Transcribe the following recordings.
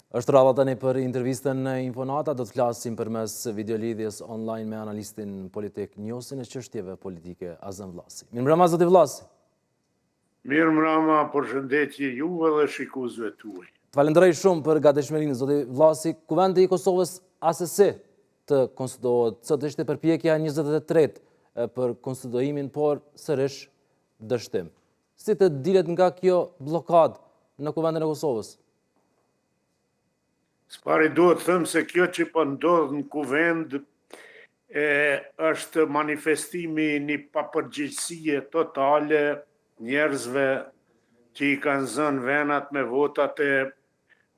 Është rradha tani për intervistën në Infonata, do të flasim përmes videolidhjes online me analistin politik, njohësin e çështjeve politike Azem Vllasi. Mirëmbrëma zoti Vllasi. Mirëmbrëma, përshëndetje juve dhe shikuesve tuaj. Të falenderoj shumë për gatishmërinë zoti Vllasi. Kuvendi i Kosovës asesi të konstituohet. Sot ishte përpjekja 23 për konstituimin, por sërish dështim. Si të dilet nga kjo blokadë në Kuvendin e Kosovës? S'pari duhet thëmë se kjo që po ndodh në kuvend është manifestimi një papërgjegjësie totale njerëzve që i kanë zënë venat me votat e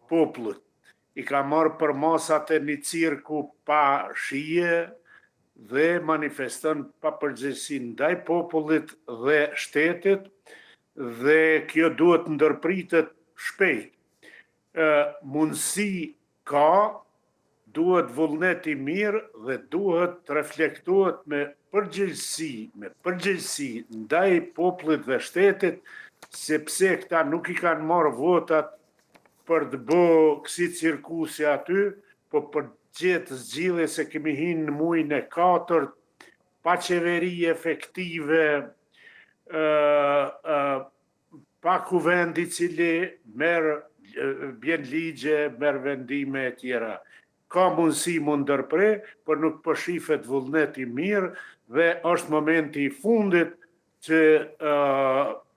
popullit. I ka marrë për masat e një cirku pa shije dhe manifeston papërgjegjësi ndaj popullit dhe shtetit, dhe kjo duhet ndërpritet shpejt. Mundësi ka, duhet vullnet i mirë dhe duhet të reflektohet me përgjegjësi ndaj popullit dhe shtetit, sepse këta nuk i kanë marrë votat për të bë kësi cirkusi aty, po për gjetë zgjidhje se kemi hinë në muajin e 4, pa qeveri efektive, pa kuvend i cili bjen ligje, merr vendime e tjera. Ka mundësi mund ndërpre, por nuk po shifet vullnet i mirë dhe është momenti i fundit që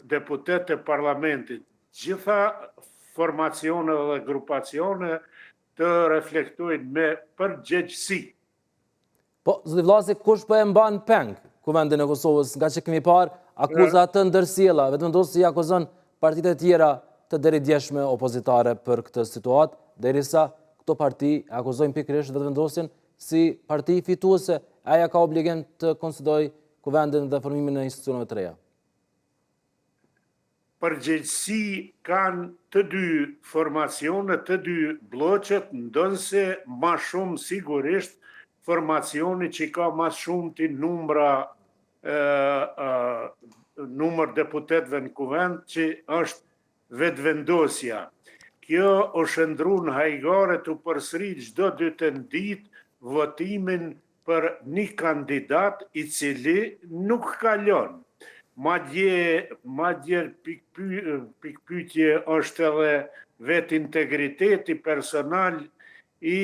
deputetët e parlamentit, gjitha formacione dhe grupacione të reflektojnë me përgjegjësi. Po, zoti Vllasi, kush po e mban peng Kuvendin e Kosovës, nga që kemi parë akuza të ndërsjella, vetëvendosi i akuzon partitë e tjera të deridjeshme opozitare për këtë situatë, derisa këto parti akuzojnë pikërisht vetëvendosjen si parti fituese, aja ka obligim të konsiderojë Kuvendin dhe formimin e institucioneve të reja. Përgjegjësi kanë të dy formacionet, të dy bloqet, ndonse ma shumë sigurisht formacioni që ka ma shumë të numër deputetëve në kuvend, që është vetëvendosja. Kjo o shëndru në hajgare të përsëri çdo dytën ditë votimin për një kandidat i cili nuk kalon. Madje pikpyetje është edhe vetë integriteti personal i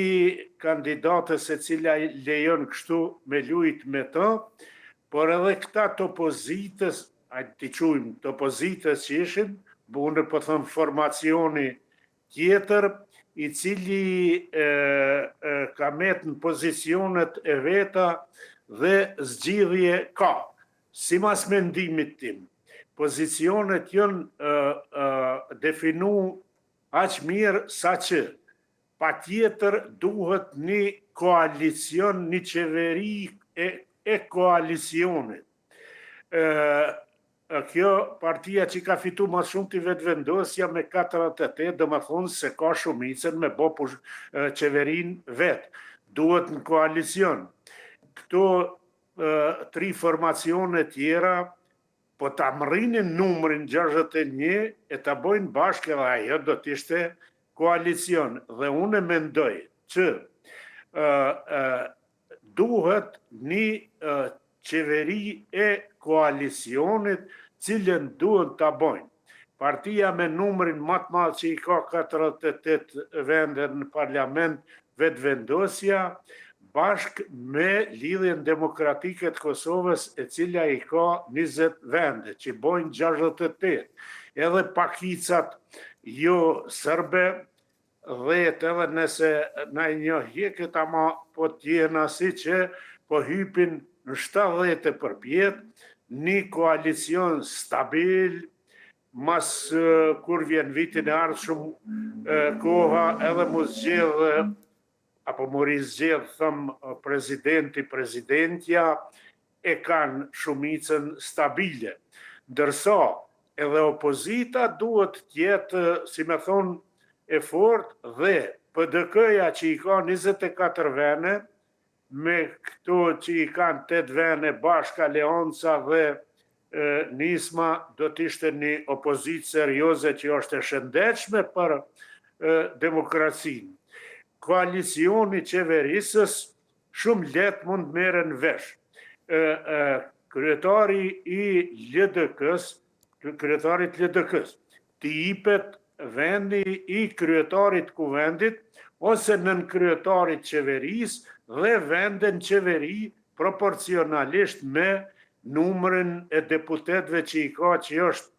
kandidatës e cila lejon kështu me lujt me të, por edhe këta të opozitës, të quajmë të opozitës që ishin, unë po thëmë formacioni tjetër, i cili ka met në pozicionet e veta dhe zgjidhje ka. Simas mendimit tim, pozicionet janë definu aq mirë sa që pa tjetër duhet një koalicion, një qeveri e koalicionit. Kjo partia që ka fitu ma shumë të vetëvendosja me 48, dhe më thonë se ka shumicën me bo qeverin vetë. Duhet në koalicion. Këto tri formacione tjera, po ta mrinin numrin 61, e ta bojnë bashkë edhe ajo do t'ishte koalicion. Dhe unë mendoj që duhet një qeveri e koalicionit cilën duhet të bojnë. Partia me numrin më të madh që i ka 48 vende në parlament vetëvendosja, bashkë me Lidhjen Demokratike të Kosovës e cila i ka 20 vende, që bojnë 68. Edhe pakicat jo sërbe, dhe edhe nëse na i njohjeket, ama po t'jena si që po hypin në 70 përpjet, një koalicion stabil, mas kur vjen vitin e ardhshëm koha edhe mu zgjedhë, apo mori zgjedhë, thëmë presidentja, e kanë shumicën stabile. Ndërsa edhe opozita duhet tjetë, si me thonë, e fort dhe PDK-ja që i ka 24 vene, me këto që i kanë 8 vene bashkë Aleanca dhe Nisma, do t'ishte një opozitë serioze që është e shëndetshme për demokracinë. Koalicioni qeverisës shumë letë mund merren vesh. Kryetari i LDK-s, kryetarit LDK-s, t'i jipet vendi i kryetarit kuvendit ose nën kryetarit qeverisë dhe vendin qeveri proporcionalisht me numrin e deputetëve që i ka, që është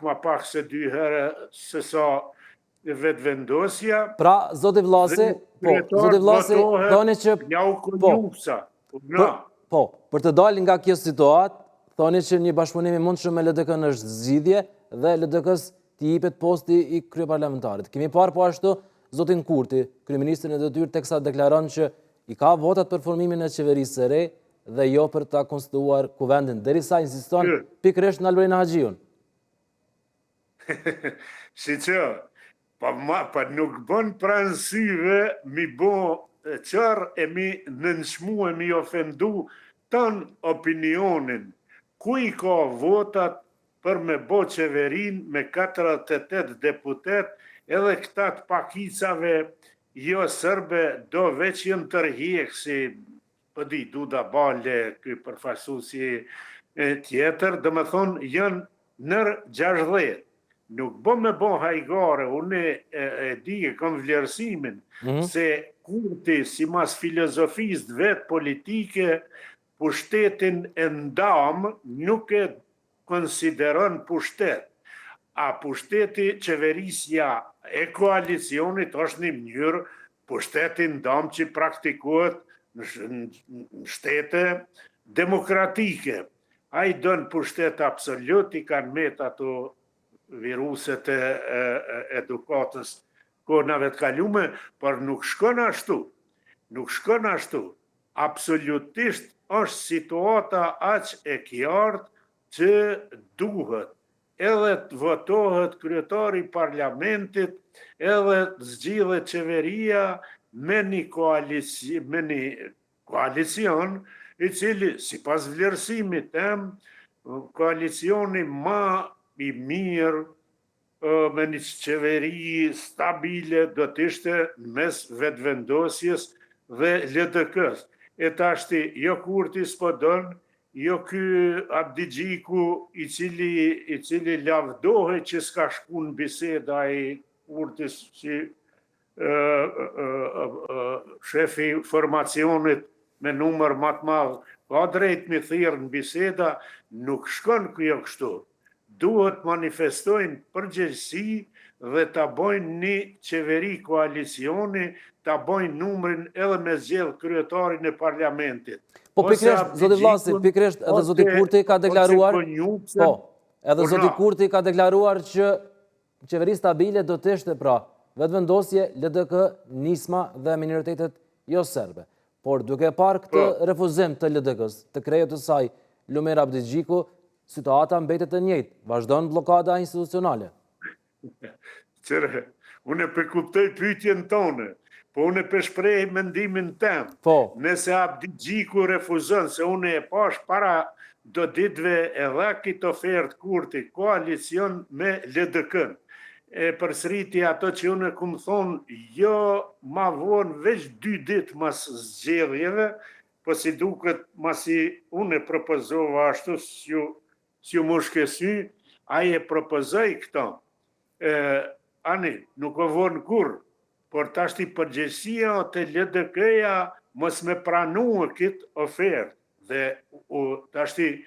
ma pak se 2 herë se sa vetëvendosja. Pra, zoti Vllasi, thoni që për të dalë nga kjo situatë, thoni që një bashkëpunim i mundshëm me LDK-n është zgjidhje dhe LDK-s t'i jepet posti i kryeparlamentarit. Kemi parë po ashtu zotin Kurti, kryeministrin e detyrë, teksa deklaron që i ka votat për formimin e qeverisë së re dhe jo për ta konstituar kuvendin, derisa insiston pikërisht në Albin Haxhiun. Si që, pa nuk bën pranë syve mi bo qërë e mi nënshmu e mi ofendu tën opinionin. Ku i ka votat për me bo qeverin me 48 deputet, edhe këta të pakicave jo sërbe do veç jënë tërhjek si pëdi Duda Bale, këj përfaqësuesi tjetër, dhe me thonë jënë nër 60. Nuk bo me bo hajgare, unë e di e kom vlerësimin, se Kurti si mas filozofisë vetë politike, pushtetin e ndam nuk e konsideron pushtet. A pushteti qeverisja e koalicionit është një mënyrë pushtetin ndam që praktikohet në shtete demokratike. A i dënë pushtet absolut, i kanë met ato viruset e edukatës kohënave të kalume, por nuk shkon ashtu. Nuk shkon ashtu. Absolutisht është situata aq e qartë që duhet edhe të votohet kryetari i parlamentit, edhe të zgjidhet qeveria me një koalicion i cili, sipas vlerësimit tem, koalicioni ma i mirë me një qeveri stabile do të ishte mes vetëvendosjes dhe LDK-s. E tashti, jo Kurti s'po donë, jo ky Abdi Gjiku i cili lavdohet që s'ka shku në biseda i Kurtis si shefi formacionit me numër më të madh, ka drejt me thirrë në biseda, nuk shkon kjo kështu. Duhet manifestojnë përgjegjësi dhe ta bojnë një qeveri koalicioni, ta bojnë numrin edhe me zgjedh kryetarin e parlamentit. Po pikërisht, zoti Vllasi, pikërisht edhe zoti Kurti ka deklaruar, edhe zoti Kurti ka deklaruar që qeveri stabile do të ishte pra vetëvendosje, LDK, nisma dhe minoritetet jo serbe. Por duke parë këtë refuzim të LDK-s, të krejët të saj Lumer Abdi Gjiku, situata mbetet e njëjtë, vazhdon blokada institucionale. Qëre, unë e përkuptoj pyetjen tonë, po unë e përshprej mendimin tem. Nëse Abdi Gjiku refuzon, se unë e pash para do ditëve e dha këtë ofertë Kurti, koalicion me LDK-n. E përsëriti ato që unë e kumë thonë, jo ma vonë veç 2 ditë mas zgjedhjeve, po si duket masi unë e propozova ashtu si u më shkesy, a e propozoj këto. Ani, nuk o vonë kur, por tashti përgjegjësia të LDK-ja mos me pranu këtë ofertë. Dhe tashti,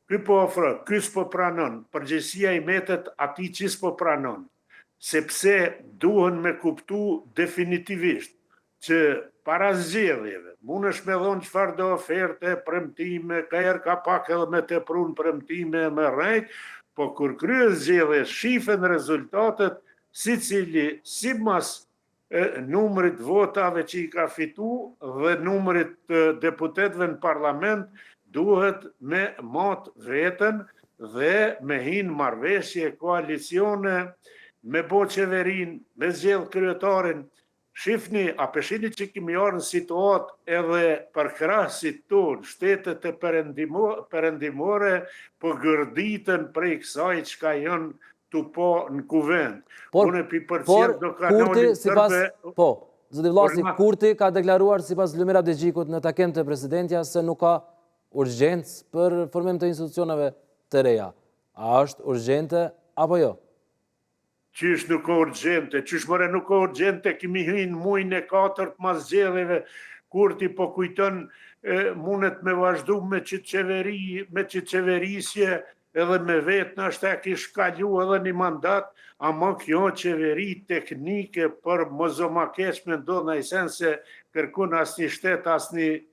ky po ofro, ky s'po pranon, përgjegjësia i metet ati që s'po pranon. Sepse duhen me kuptu definitivisht që para zgjedhjeve, mund është me dhonë çfarë do oferte, premtime, ka herë ka pak edhe me tepruan premtime me rrejt, po kur kryhet zgjedhje, shifen rezultatet, sicili sipas numrit votave që i ka fitu dhe numrit deputetëve në parlament, duhet me mat veten dhe me hinë marrëveshje, koalicione, me bo qeverin, me zgjedh kryetarin. Shifni, a peshini që kemi arë në situatë edhe për krasit tonë, shtetet e perëndimore po gërditën prej kësaj që ka janë të po në kuvend. Por Unë pi përcjell do Kurti, sipas po, zoti Vllasi, Por Kurti ka deklaruar sipas Lumira Dexhikut në takim të presidentja se nuk ka urgjencë për formim të institucioneve të reja. A është urgjente apo jo? Qysh nuk ka urgjente, qysh mëre nuk ka urgjente, kemi hynë muajin e 4 mas zgjedhjeve, Kurti po kujton mundet me vazhdu me qeverisje edhe me vetë në është e kish kalu edhe një mandat, ama kjo qeveri teknike për mozomakesh me ndo në isen se kërkun asni shtet, asni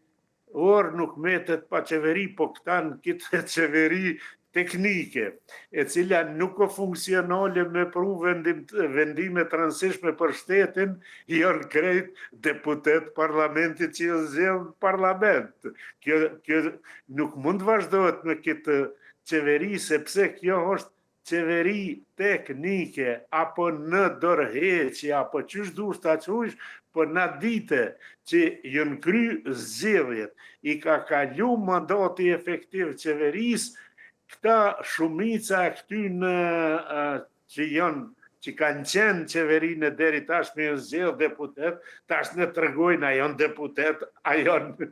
orë nuk metet pa qeveri, po këta në kitë qeveri teknike, e cila nuk o funksionale me pru vendime të rëndësishme për shtetin, janë krejt deputet parlamentit që janë zjedhë në parlament. Kjo nuk mund vazhdojt me këtë qeveri, sepse kjo është qeveri teknike, apo në dorëheqje, apo qysh dush të aqush, për në dite që janë kry zgjedhjet, i ka kalu mandati efektiv qeveris, këta shumica e këtyne që kanë qenë qeverinë deri tash me zgjedh deputet, tash në tregojnë a janë deputet, a janë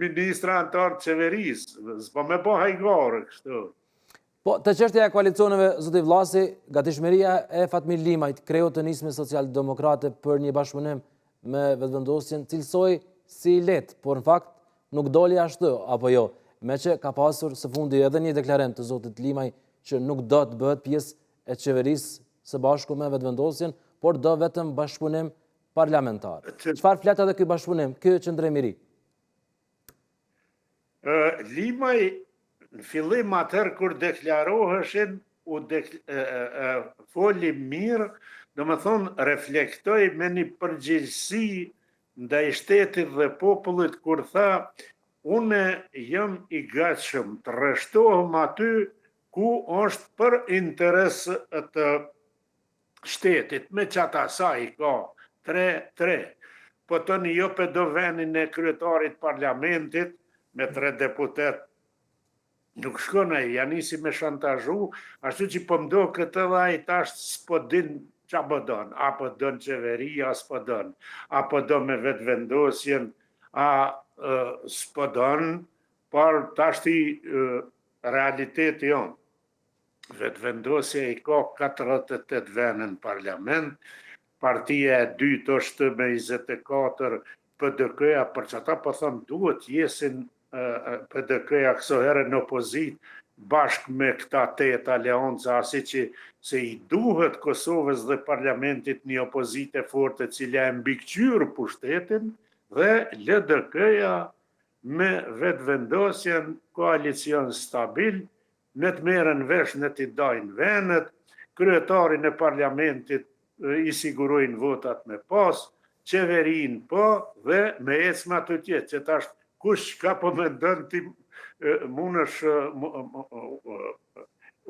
ministra antar të qeverisë. S'po me bo hajgore kështu. Po, të çështja e koalicioneve, zoti Vllasi, gatishmëria e Fatmir Limajt, kreu të nismës social-demokrate për një bashkëpunim me vetëvendosjen, cilësoj si lehtë, por në fakt nuk doli ashtu, apo jo? Me që ka pasur së fundi edhe një deklarent të zotit Limaj që nuk do të bëhet pjesë e qeverisë së bashku me vetëvendosjen, por do vetëm bashkëpunim parlamentar. Çfarë flet edhe ky bashkëpunim, ky qendrim i ri? Limaj në fillim atër kur deklaroheshin, foli mirë, do më thonë reflektoj me një përgjegjësi ndaj shtetit dhe popullit kur tha une jam i gatshëm të rreshtohem aty ku është për interes të shtetit, me qata sa i ka 3-3. Po të një jo për do venin e kryetarit parlamentit, me 3 deputet, nuk shkona i, janë isi me shantazhu, ashtu që po mdo këtë dhe i tash s'po din qa po don, apo don qeveria, s'po don, apo do me vetë vendosjen, s'po don, por tashti realiteti jonë. Vetë vendosja i ka 48 vene në parlament, partia e dytë është me 24, PDK-ja, për që ata po thëmë duhet jesin PDK-ja kësohere në opozit, bashkë me këta 8 aleanca, asi që se i duhet Kosovës dhe parlamentit një opozit e forte cilja e mbikëqyrë pushtetin, dhe LDK-ja me vetë vendosjen koalicion stabil, në të merën vesh në t'i dajnë venet, kryetarin e parlamentit i sigurojnë votat me pas, qeverin po dhe me ecma të tjetë, që tash kush ka po me ndën ti munësh,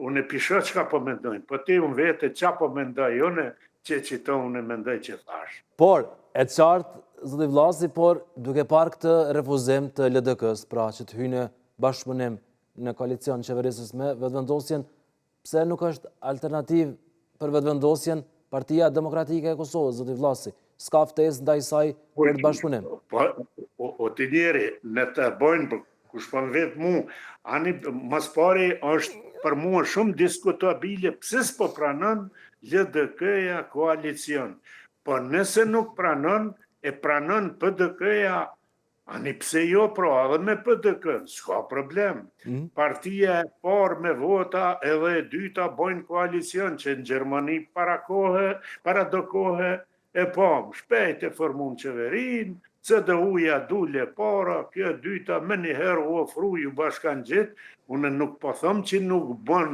unë e pisho që ka po me ndojnë, po ti unë vete qa po me ndoj, unë që qito unë e me ndoj që thash. Por, e qartë, zoti Vllasi, por duke parë këtë refuzim të LDK-s, pra që të hyjë në bashkëpunim në koalicion qeverisës me vetëvendosjen, pse nuk është alternativë për vetëvendosjen Partia Demokratike e Kosovës, zoti Vllasi? S'ka ftesë ndaj saj për të bashkëpunim? O të njeri, në të bojnë, kush për vetë mu, ani mas pari është për mua shumë diskutabile, pse s'po pranon LDK-ja koalicion. Po nëse nuk pranon, e pranon PDK-ja, ani pse jo pro, edhe me PDK, s'ka problem. Partia e parë me vota edhe e dyta bojnë koalicion, që në Gjermani para do kohë e pom, shpejt e formun qeverin, CDU-ja dule para, kjo dyta me njëherë u ofru ju bashkan gjithë, unë nuk po thëmë që nuk bën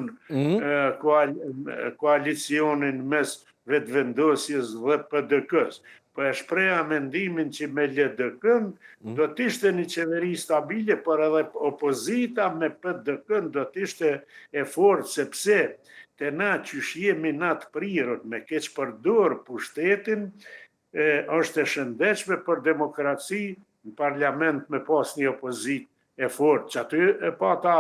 koalicionin mes vetëvendosjes dhe PDK-s. Po e shpreha mendimin që me LDK-n do t'ishte një qeveri stabile, por edhe opozita me PDK-n do t'ishte e fortë, sepse të na që jemi na të prirët me keq përdor pushtetin, është e shëndetshme për demokraci në parlament me pas një opozit e fortë, që aty e pa ta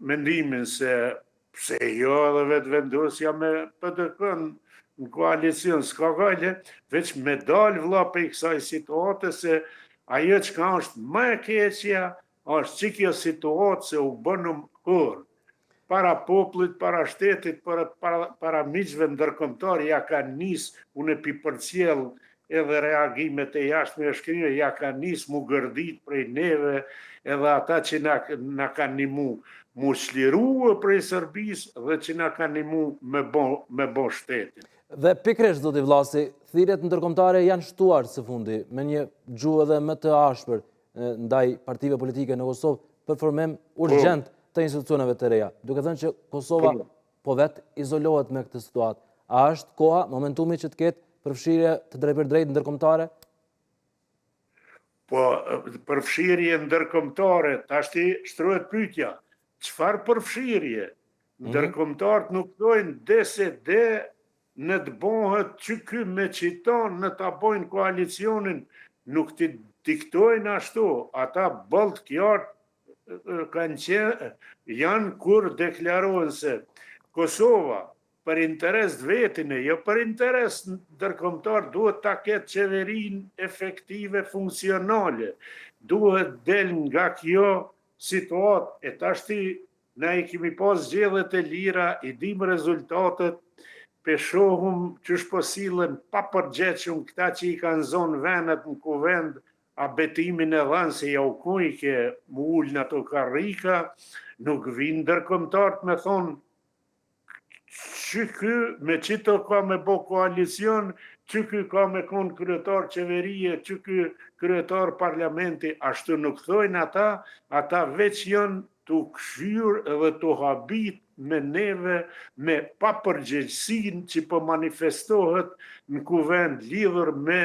mendimin se pse jo edhe vetë vendosja me PDK-n në koalicion, s'ka gale, veç me dalë vlla për i kësaj situate se ajo çka është më e keqja, është që kjo situatë se u bënëm kur. Para popullit, para shtetit, para miqve ndërkombëtar, ja ka nis, unë e përcjell edhe reagimet e jashtme e shkrimit, ja ka nis mu gërdit prej neve, edhe ata që na kanë nimu mu çliruë prej Serbisë dhe që na kanë nimu me bo shtetin. Dhe pikrisht, zoti Vllasi, thirrjet ndërkombëtare janë shtuar së fundi me një gjuhë edhe më të ashpër ndaj partive politike në Kosovë për formim urgjent të institucioneve të reja, duke thënë që Kosova po vetë izolohet me këtë situatë. A është koha, momentumi që të ketë përfshirje të drejt ndërkombëtare? Po, përfshirje ndërkombëtare, tashti shtrohet pyetja, çfarë përfshirje? Ndërkombëtarët nuk dojnë dese në të bëhet që ky me qiton në të bojnë koalicionin, nuk të diktojnë ashtu, ata bëllë kjartë janë kur deklarojnë se Kosova për interes të vetine, jo për interes ndërkombëtar, duhet ta ketë qeverin efektive, funksionale, duhet del nga kjo situatë, e tashti na i kemi pas zgjedhjet e lira, i dim rezultatet, peshohum që shposilen pa përgjeqëm këta që i kanë zonë venet në kuvend, a betimin e dhanë se ja u kujke mu ullë në ato karrika, nuk vinë ndërkombëtarët me thonë që ky me qito ka me bo koalicion, që ky ka me konë kryetar qeverie, që ky kryetar parlamenti, ashtu nuk thojnë ata veç janë të këshyr edhe të habit me neve, me papërgjegjësinë që po manifestohet në kuvend lidhur me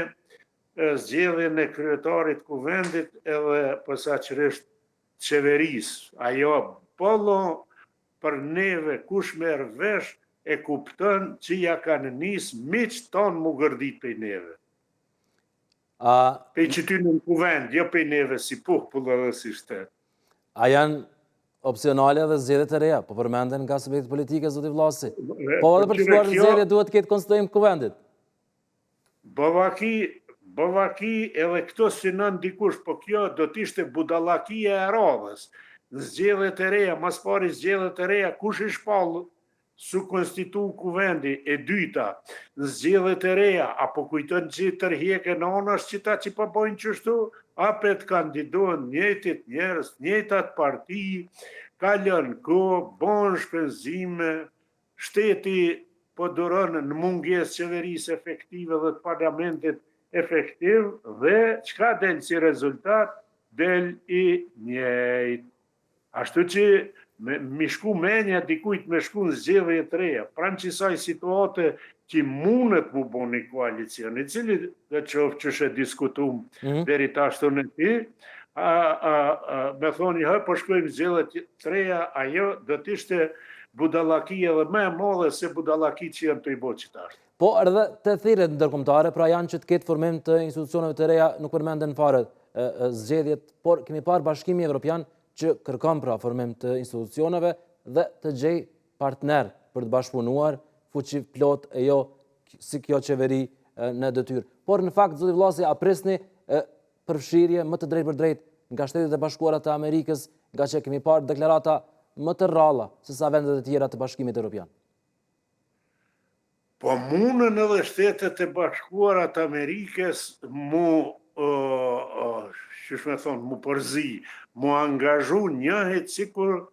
zgjedhjen e kryetarit kuvendit edhe posaçërisht qeverisë. Ajo pollo për neve kush merr vesh e kupton që ja kanë nis miq ton mu gërdit për neve. Pe që ty në kuvend, jo për neve si popull edhe si shtet. A janë opsionale dhe zgjedhjet e reja, po përmenden nga subjektet politike, zoti Vllasi. Po edhe për të shkuar në zgjedhje duhet të ketë konstituim kuvendit. Bavaki edhe këto synon dikush, po kjo do t'ishte budallakia e radhës. Në zgjedhjet e reja, mas pari zgjedhjet e reja, kush i shpallë su konstitu kuvendi, e dyta, në zgjedhjet e reja, apo kujton që tërhjekën anash që ta që pa bojnë qështu, apet kandidohen njëjtit njerëz, njëjtat parti, kalon kohë, bon shpenzime, shteti po duron në mungesë qeverisë efektive dhe të parlamentit efektiv, dhe çka del si rezultat, del i njëjt. Ashtu që mi shku menja dikujt me shku në zgjedhje të reja, pranë qësaj situate që mundet mu bo një koalicion, i cili dhe qofë që shë diskutum deri tashtu në ti, me thoni, po shkojmë zgjedhje të reja, ajo do t'ishte budallakia dhe me modhe se budallaki që janë të i bo qëtashtë. Po, edhe të thirrjet ndërkombëtare, pra janë që të ketë formim të institucioneve të reja, nuk përmenden fare zgjedhjet, por kemi parë Bashkimi Evropian që kërkon pra formim të institucioneve dhe të gjej partner për të bashkëpunuar, fuqi plot e jo si kjo qeveri në detyrë. Por në fakt, zoti Vllasi, a prisni përfshirje më të drejt për drejt nga Shtetet e Bashkuara të Amerikës, nga që kemi parë deklarata më të rralla se sa vendet e tjera të Bashkimit Evropian? Po mundën edhe Shtetet e Bashkuara të Amerikës mu përzi, mu angazhu njëhet sikur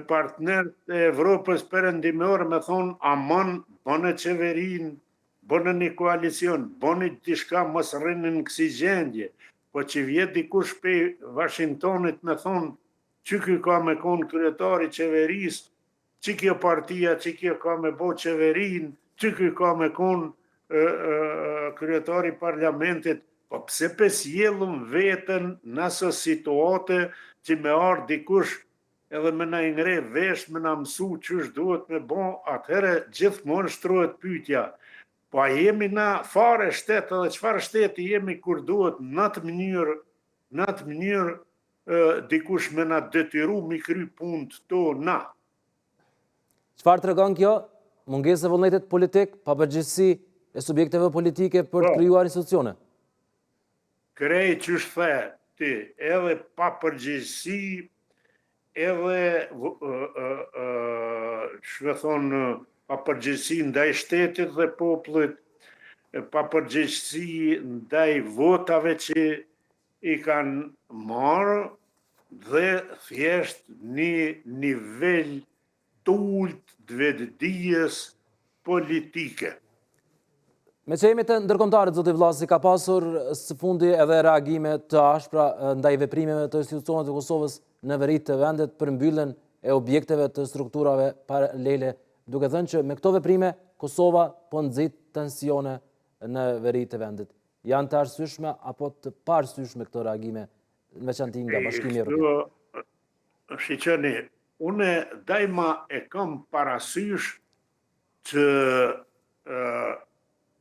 partner të Evropës perëndimore me thonë amon, bënë qeverin, bënë një koalicion, bënë diçka mos rrinë në kësi gjendje, po që vjet dikush pe Washingtonit me thonë që kjo ka me konë kryetari qeveris, që kjo partia, që kjo ka me bo qeverin, që kjo ka me konë kryetari parlamentit, po pse pesjellëm vetën në aso situate që me ardhë dikush edhe me na ingre vesh, me na mësu qësh duhet me bo, atëhere gjithmonë shtrohet pyetja. Po a jemi na fare shtetë edhe qëfar shteti jemi kur duhet në të mënyrë dikush me na detyru mi kry punë të na. Çfarë tregon kjo? Mungesë e vullnetit politik, papërgjegjësi e subjekteve politike për të krijuar institucione. Krej që the ti, edhe papërgjegjësi, edhe që thonë papërgjegjësi ndaj shtetit dhe popullit, papërgjegjësi ndaj votave që i kanë marrë dhe thjesht një nivel të ullt vetdijes politike. Me që jemi të ndërkombëtarët, zoti Vllasi, ka pasur së fundi edhe reagime të ashpra ndaj veprimeve të institucioneve të Kosovës në veri të vendet për mbylljen e objekteve të strukturave paralele, duke thënë që me këto veprime Kosova po nxit tensione në veri të vendit. Janë të arsyeshme apo të paarsyeshme këto reagime, në veçanti nga Bashkimi Evropian? Shiqeni, une dajma e kam parasysh që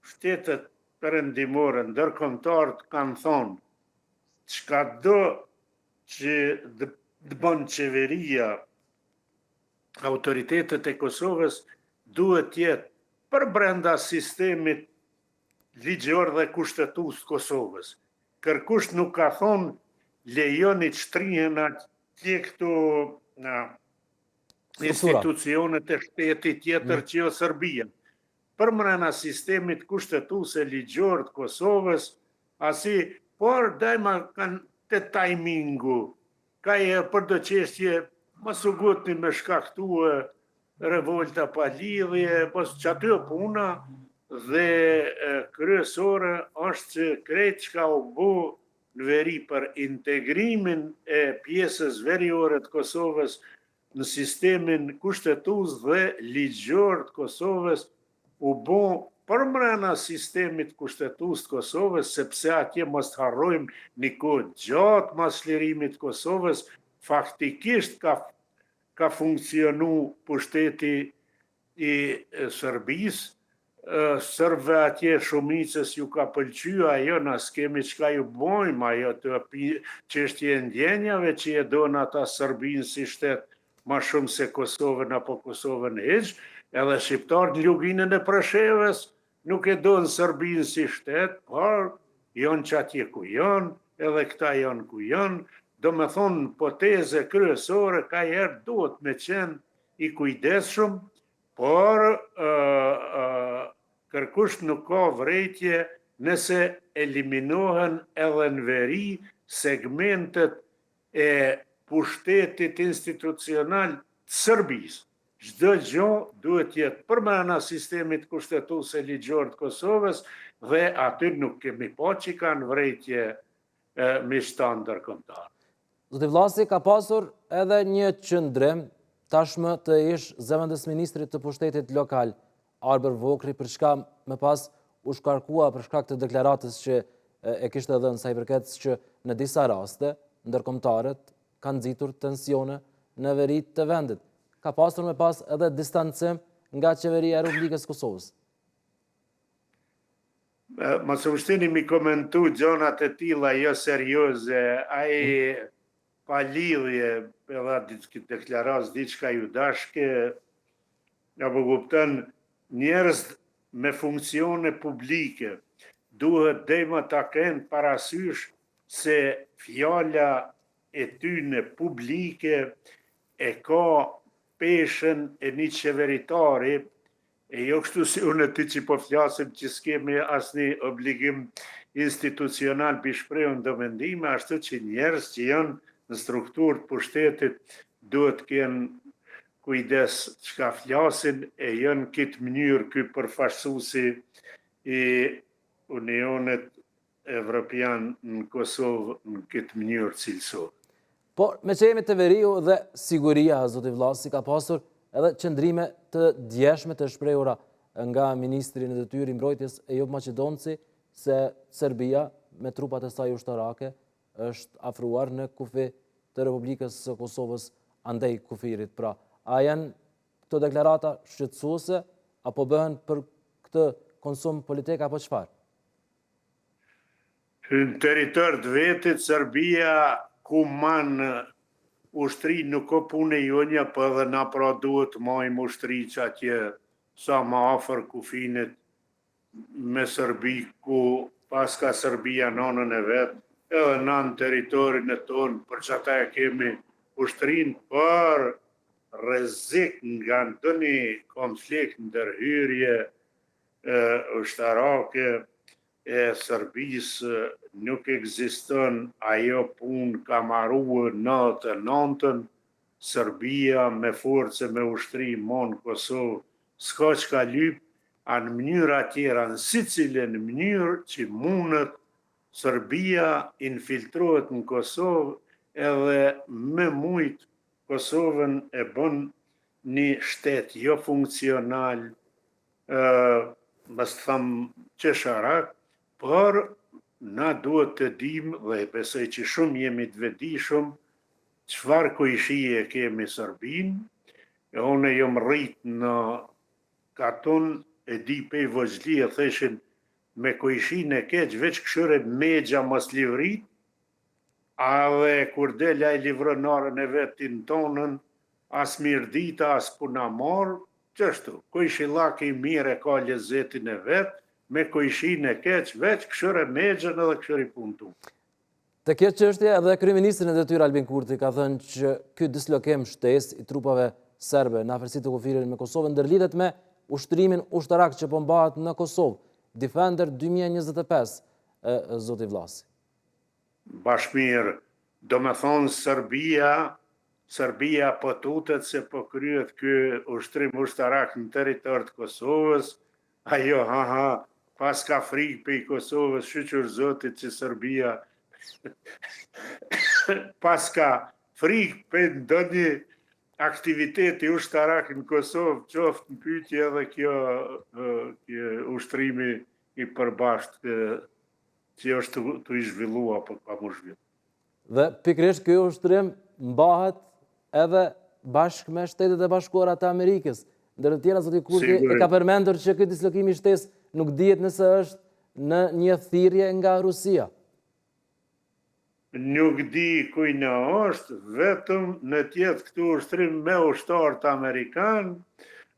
shtetet perëndimore, ndërkombëtarët kanë thonë, çka do që të bën qeveria, autoritetet e Kosovës duhet jetë për brenda sistemit ligjor dhe kushtetues të Kosovës. Kërkush nuk ka thonë lejoni të shtrihen atje këto institucionet e shtetit tjetër që jo Serbia. Për mrena sistemit kushtetues e ligjor të Kosovës, por dajma kanë të timingu, ka e për do qeshtje më sugutni me shkaktue revolta pa lidhje, pos që aty o puna dhe kryesore është që krejt që ka u bu në veri për integrimin e pjesës veriore të Kosovës në sistemin kushtetues dhe ligjor të Kosovës u bo për mrena sistemit kushtetues të Kosovës, sepse atje mos të harrojmë një kohë gjatë mas lirimit të Kosovës, faktikisht ka funksionu pushteti i Serbisë, sërbëve atje shumicës ju ka pëlqy, ajo na skemi çka ju bojmë, ajo të çështje e ndjenjave që e donë ata Serbinë si shtet ma shumë se Kosovën apo Kosovën heq, edhe shqiptarët në luginën e Preshevës nuk e donë Serbinë si shtet, por jonë që atje ku jonë, edhe këta jonë ku jonë, do me thonë poteze kryesore ka herë duhet me qenë i kujdesshëm, por kërkush nuk ka vrejtje nëse eliminohen edhe në veri segmentet e pushtetit institucional të Serbisë. Çdo gjë duhet jetë përmbrana sistemit kushtetues e ligjor të Kosovës dhe aty nuk kemi pa që kanë vrejtje miqtan ndërkombëtar. Zoti Vllasi, ka pasur edhe një qëndrim tashmë të ish zëvendës ministrit të pushtetit lokal, Arber Vokri, për çka më pas u shkarkua për shkak të deklaratës që e kishte dhënë sa i përket që në disa raste ndërkombëtarët kanë nxitur tensione në veri të vendit. Ka pasur më pas edhe distancim nga qeveria e Republikës Kosovës. Mos u shtini mi komentu gjonat e tilla jo serioze, ai pa lidhje, edhe deklaras diçka ju dashke, apo kupton, njerëz me funksione publike duhet dema ta kenë parasysh se fjala e tyne publike e ka peshën e një qeveritari, e jo kështu si unë ty që po flasim që s'kemi asni obligim institucional për shprehjen do mendime, ashtu që njerëz që janë në strukturë të pushtetit duhet kenë kujdes çka flasin e janë këtë mënyrë ky përfaqësuesi i Unionit Evropian në Kosovë në këtë mënyrë cilësore. Por, me që jemi të veriu dhe siguria, zoti Vllasi, ka pasur edhe qëndrime të djeshme të shprehura nga Ministri në detyrë i mbrojtjes Ejop Maqedonci se Serbia me trupat e saj ushtarake është afruar në kufi të Republikës së Kosovës andej kufirit. Pra, a janë këto deklarata shqetësuese apo bëhen për këtë konsum politik apo çfarë? Në territor të vetit, Serbia ku manë ushtri nuk o punë e jonja, për edhe na pra duhet majmë ushtri që atje sa ma afer kufinit me Serbi, ku pas ka Serbia nënën e vetë, edhe na në teritorin e tonë, për që ata e kemi ushtrin për rrezik nga ndonjë konflikt ndërhyrje ushtarake e Serbisë nuk ekziston ajo punë ka marrë 99-ën, Serbia me forcë me ushtri mon Kosovë s'ka që ka lypë, anë mënyra tjera, në si cilën mënyrë që mundet Serbia infiltrohet në Kosovë edhe me mujtë Kosovën e bën një shtet jo funksional, mos thëmë qesharak, por na duhet të dim dhe besoj që shumë jemi të vetëdijshëm çfarë kojshie kemi Serbin, e unë jom rrit në katon e di pe vozhli e theshin me kojshin e keq veç këshyre megja mos livrit, a dhe kur del ai livronarën e vetin tonën, as mirë dita, as puna marë, qështu, kojshillaki mirë e ka lezetin e vetë, me kojshin e keq, veç këshyre megjën edhe këshyri puntu. Të kjo çështje edhe kryeministri në detyrë Albin Kurti ka thënë që ky dislokim shtesë i trupave serbe në afërsitë të kufirit me Kosovën ndërlidhet me ushtrimin ushtarak që po mbahet në Kosovë, Defender 2025, zoti Vllasi. Bashmirë, do me thonë Serbia po tutet se po kryet ky ushtrim ushtarak në territor të Kosovës, ajo, pas ka frikë pe i Kosovës, shqyqër zotit që Serbia pas ka frikë pe ndonjë aktiviteti ushtarak në Kosovë, qoftë në pyetje edhe kjo ushtrimi i përbashkët që është të i zhvillua, për pa mu zhvillu. Dhe pikrisht kjo ushtrim mbahet edhe bashkë me Shtetet e Bashkuara të Amerikës. Ndër të tjera, zoti Kurti e ka përmendur që ky dislokim i shtesë nuk dihet nëse është në një thirrje nga Rusia. Nuk di kujna është, vetëm në tjetë këtu ushtrim me ushtarët Amerikanë,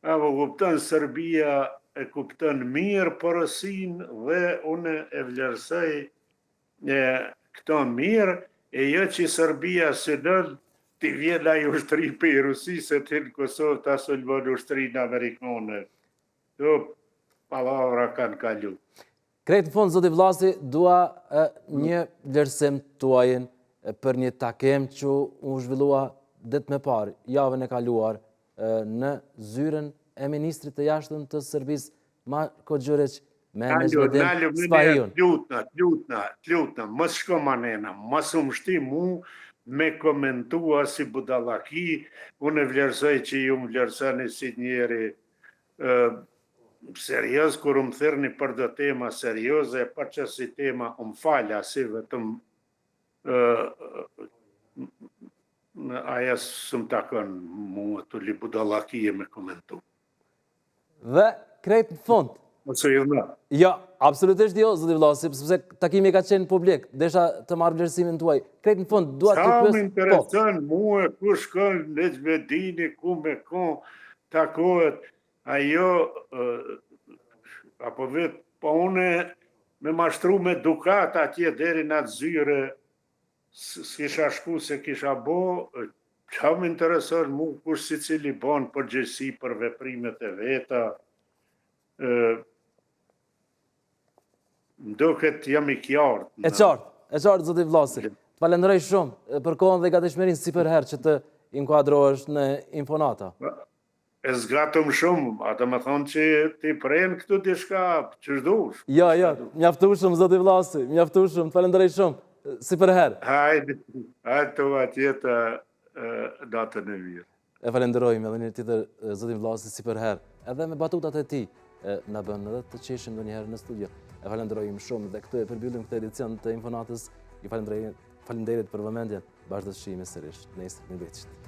apo kupton Serbia e kupton mirë porosin dhe unë e vlerësoj këto mirë, e jo që Serbia së dëllë të vjen ai ushtri për i Rusisë të në Kosovë të asolvon ushtrin Amerikane. Këto palavra kanë kalu. Krejt në fund, zoti Vllasi, dua një vlerësim tuajin për një takim që u zhvillua ditë më parë, javën e kaluar, në zyren e ministrit të jashtëm të Serbisë, Marko Đurić, me Mehmetin Spahiun. Lutna, mos shko manena, mos u mshti mu me komentua si budallaki, unë e vlerësoj që ju më vlerësani si njeri serios, kur më thërni për do tema serioze, për që si tema më falja, si vetëm aja së më takon mu të li budallakije me komentu. Dhe krejt në fund. Ose ju në? Jo, absolutisht jo, zoti Vllasi, sepse takimi ka qenë publik, desha të marrë vlerësimin tuaj. Krejt në fund, dua të pyes. Sa më intereson mua ku shkon Lexvedini, ku me kon takohet, ajo apo vetë, po une me mashtru me dukat atje deri në atë zyre, s'kisha shku se kisha bo, qa më intereson mu kush si cili bon përgjegjësi për veprimet e veta, ndoket jam i qartë. E qartë, zoti Vllasi. Të falenderoj shumë për kohën dhe gatishmërinë si për herë që të inkuadrohesh në Infonata. E zgatëm shumë, atë më thonë që ti prenë këtu t'i shka, që shdush. Jo, mjaftueshëm, zoti Vllasi, mjaftueshëm, të falenderoj shumë, si për herë. Hajde të atjetë datën e mirë. E falenderojmë edhe një tjetër, zoti Vllasi, si për herë. Edhe me batutat e tij na bën edhe të qeshim ndonjëherë në studio. E falenderojmë shumë dhe këtu e përmbyllim këtë edicion të Infonatës. Ju falenderit për vëmendjen, bashkë do të shihemi sërish nesër, mirëmbrëmje.